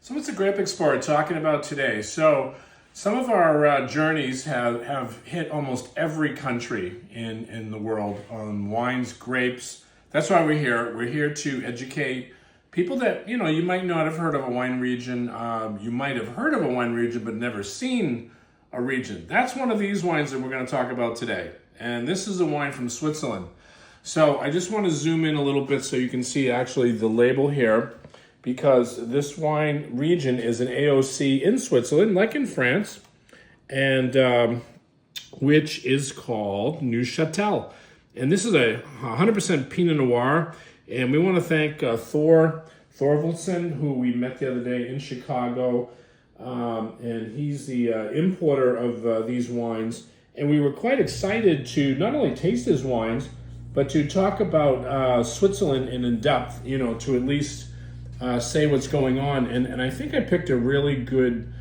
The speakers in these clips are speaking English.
So what's the Grape Explorer talking about today? So some of our journeys have hit almost every country in the world on wines, grapes. That's why we're here. We're here to educate people that, you might not have heard of a wine region. You might have heard of a wine region but never seen a region. That's one of these wines that we're going to talk about today. And this is a wine from Switzerland. So I just want to zoom in a little bit so you can see actually the label here, because this wine region is an AOC in Switzerland, like in France, and which is called Neuchatel. And this is a 100% Pinot Noir, and we want to thank Thor Thorvaldsson, who we met the other day in Chicago, and he's the importer of these wines. And we were quite excited to not only taste his wines, but to talk about Switzerland in depth, to at least say what's going on. And I think I picked a really good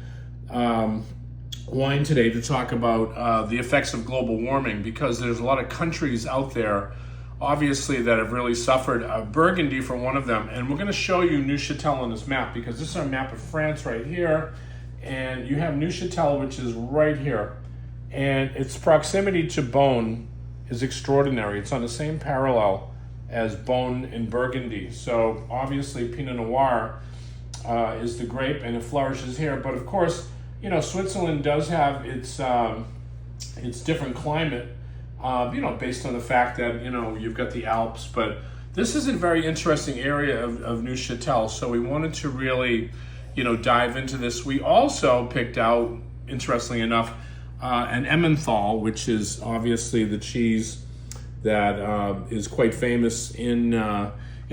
wine today to talk about the effects of global warming, because there's a lot of countries out there, obviously, that have really suffered. Burgundy for one of them. And we're going to show you Neuchatel on this map, because this is our map of France right here. And you have Neuchatel, which is right here. And its proximity to Beaune is extraordinary. It's on the same parallel as Beaune in Burgundy. So obviously Pinot Noir is the grape, and it flourishes here. But of course, Switzerland does have its different climate, based on the fact that, you've got the Alps. But this is a very interesting area of Neuchatel. So we wanted to really, dive into this. We also picked out, interestingly enough, an Emmental, which is obviously the cheese that is quite famous in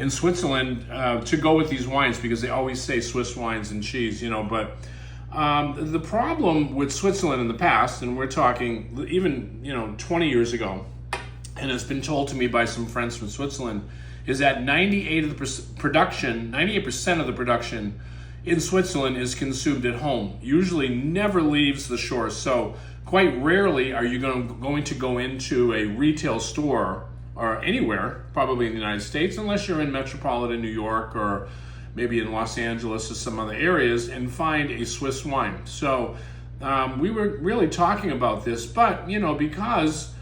Switzerland, to go with these wines, because they always say Swiss wines and cheese, But the problem with Switzerland in the past, and we're talking even 20 years ago, and it's been told to me by some friends from Switzerland, is that 98% of the production in Switzerland is consumed at home. Usually never leaves the shore. So quite rarely are you going to go into a retail store or anywhere, probably in the United States, unless you're in metropolitan New York or maybe in Los Angeles or some other areas, and find a Swiss wine. So we were really talking about this, but because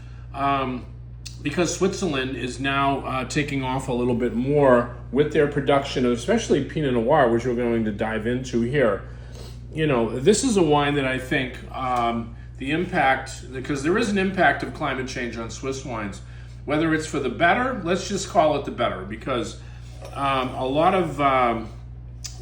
Switzerland is now taking off a little bit more with their production of especially Pinot Noir, which we're going to dive into here. This is a wine that I think the impact, because there is an impact of climate change on Swiss wines, whether it's for the better, let's just call it the better, because a lot of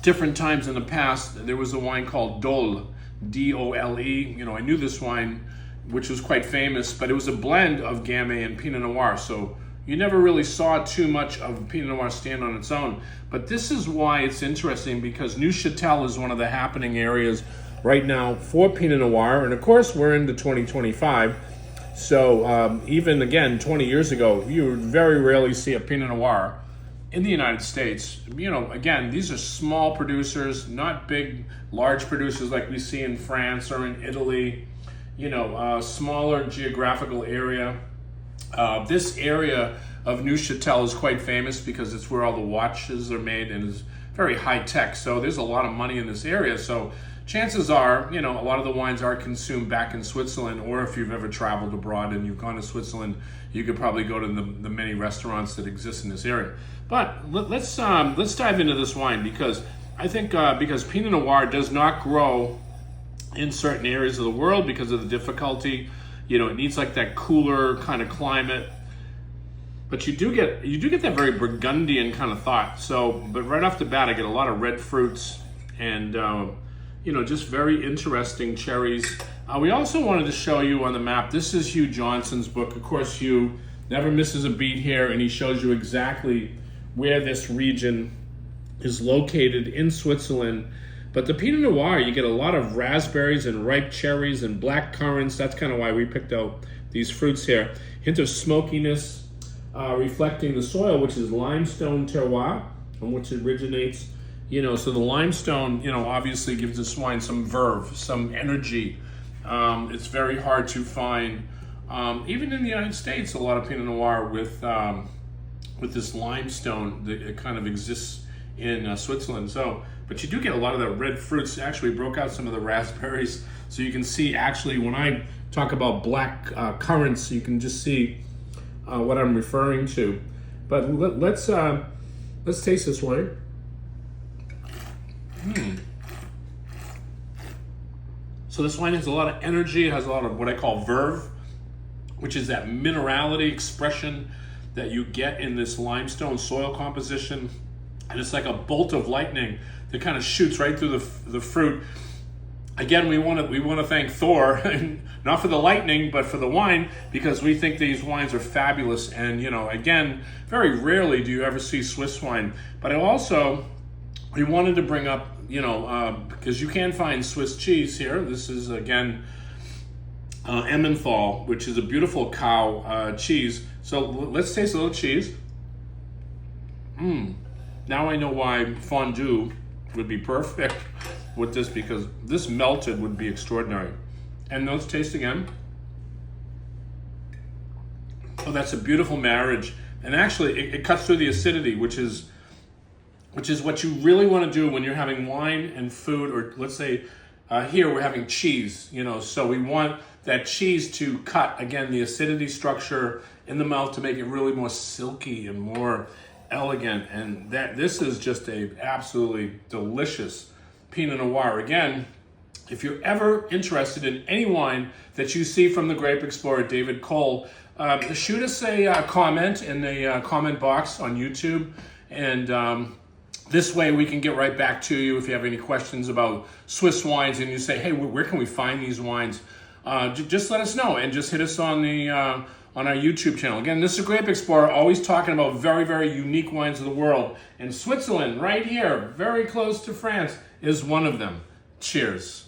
different times in the past, there was a wine called Dole, D-O-L-E. I knew this wine, which was quite famous, but it was a blend of Gamay and Pinot Noir. So you never really saw too much of Pinot Noir stand on its own. But this is why it's interesting, because Neuchatel is one of the happening areas right now for Pinot Noir. And of course, we're into 2025. So even again, 20 years ago, you would very rarely see a Pinot Noir in the United States. Again, these are small producers, not big, large producers like we see in France or in Italy. Smaller geographical area. This area of Neuchatel is quite famous because it's where all the watches are made, and is very high tech. So there's a lot of money in this area. So chances are, a lot of the wines are consumed back in Switzerland, or if you've ever traveled abroad and you've gone to Switzerland, you could probably go to the many restaurants that exist in this area. But let's dive into this wine, because I think because Pinot Noir does not grow in certain areas of the world because of the difficulty. It needs like that cooler kind of climate. But you do get that very Burgundian kind of thought. So, but right off the bat, I get a lot of red fruits and just very interesting cherries. We also wanted to show you on the map. This is Hugh Johnson's book. Of course, Hugh never misses a beat here, and he shows you exactly where this region is located in Switzerland. But the Pinot Noir, you get a lot of raspberries and ripe cherries and black currants. That's kind of why we picked out these fruits here. Hint of smokiness, reflecting the soil, which is limestone terroir, from which it originates. So the limestone, obviously gives this wine some verve, some energy. It's very hard to find, even in the United States, a lot of Pinot Noir with this limestone that it kind of exists in Switzerland. So but you do get a lot of the red fruits. Actually broke out some of the raspberries, so you can see actually when I talk about black currants, you can just see what I'm referring to. But let's taste this wine. So this wine has a lot of energy. It has a lot of what I call verve, which is that minerality expression that you get in this limestone soil composition. And it's like a bolt of lightning that kind of shoots right through the fruit. Again, we want to thank Thor, not for the lightning, but for the wine, because we think these wines are fabulous. And again, very rarely do you ever see Swiss wine. But we wanted to bring up, because you can find Swiss cheese here. This is again Emmenthal, which is a beautiful cow cheese. So let's taste a little cheese. Now I know why fondue would be perfect with this, because this melted would be extraordinary. And let's taste again. Oh, that's a beautiful marriage. And actually it cuts through the acidity, which is what you really want to do when you're having wine and food, or let's say here we're having cheese, so we want that cheese to cut, again, the acidity structure in the mouth to make it really more silky and more elegant. And this is just a absolutely delicious Pinot Noir. Again, if you're ever interested in any wine that you see from the Grape Explorer, David Cole, shoot us a comment in the comment box on YouTube, and this way we can get right back to you if you have any questions about Swiss wines and you say, hey, where can we find these wines? Just let us know, and just hit us on our YouTube channel. Again, this is Grape Explorer, always talking about very, very unique wines of the world. And Switzerland, right here, very close to France, is one of them. Cheers.